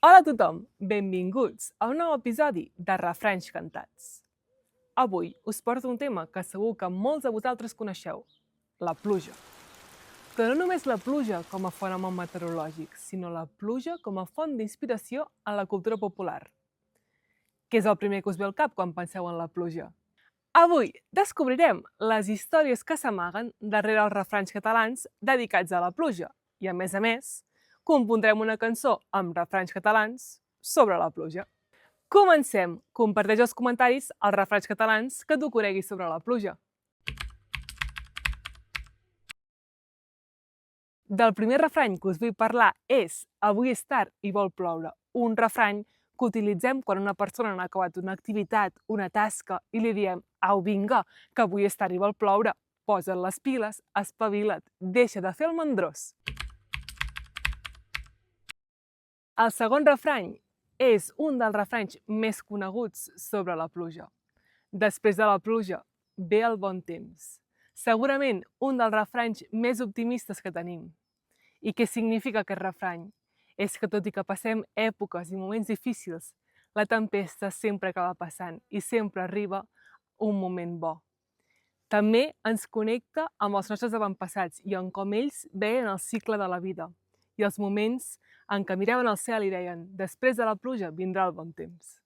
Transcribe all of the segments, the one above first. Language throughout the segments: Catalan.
Hola a tothom, benvinguts a un nou episodi de Refranys Cantats. Avui us porto un tema que segur que molts de vosaltres coneixeu, la pluja. Però no només la pluja com a fenomen meteorològic, sinó la pluja com a font d'inspiració en la cultura popular. Què és el primer que us ve al cap quan penseu en la pluja? Avui descobrirem les històries que s'amaguen darrere els refranys catalans dedicats a la pluja i, a més, compondrem una cançó amb refranys catalans sobre la pluja. Comencem! Comparteix als comentaris els refranys catalans que tu coneguis sobre la pluja. Del primer refrany que us vull parlar és "Avui és tard i vol ploure", un refrany que utilitzem quan una persona no ha acabat una activitat, una tasca, i li diem "Au, vinga, que avui és tard i vol ploure, posa't les piles, espavila't, deixa de fer el mandrós". El segon refrany és un dels refranys més coneguts sobre la pluja. Després de la pluja ve el bon temps. Segurament un dels refranys més optimistes que tenim. I què significa aquest refrany? És que tot i que passem èpoques i moments difícils, la tempesta sempre acaba passant i sempre arriba un moment bo. També ens connecta amb els nostres avantpassats i en com ells veien el cicle de la vida i els moments en què miraven al cel i deien "després de la pluja vindrà el bon temps".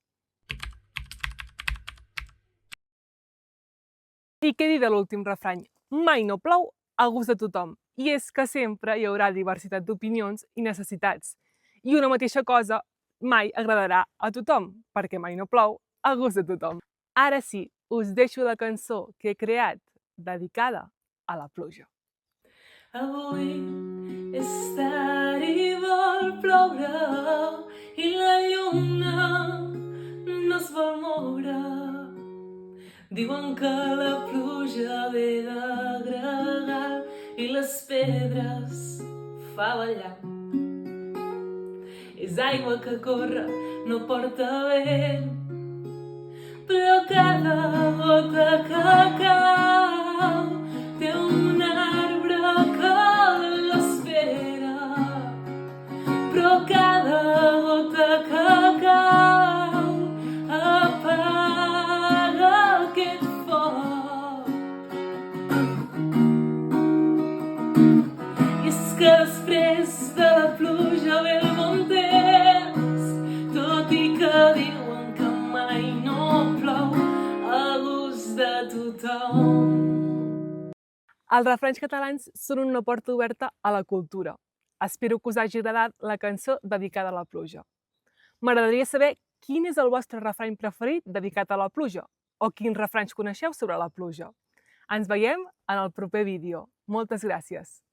I què dir de l'últim refrany? Mai no plou a gust de tothom. I és que sempre hi haurà diversitat d'opinions i necessitats. I una mateixa cosa mai agradarà a tothom, perquè mai no plou a gust de tothom. Ara sí, us deixo la cançó que he creat dedicada a la pluja. Avui és tard i vol ploure i la lluna no es vol moure. Diuen que la pluja ve de gregal i les pedres fa ballar. És aigua que corre, no porta vent, però cada gota que cau té un arbre que l'espera. Però cada gota que cau apaga aquest foc. I és que després de la pluja ve el bon temps, tot i que diuen que mai no plou a gust de tothom. Els refranys catalans són una porta oberta a la cultura. Espero que us hagi agradat la cançó dedicada a la pluja. M'agradaria saber quin és el vostre refrany preferit dedicat a la pluja o quins refranys coneixeu sobre la pluja. Ens veiem en el proper vídeo. Moltes gràcies!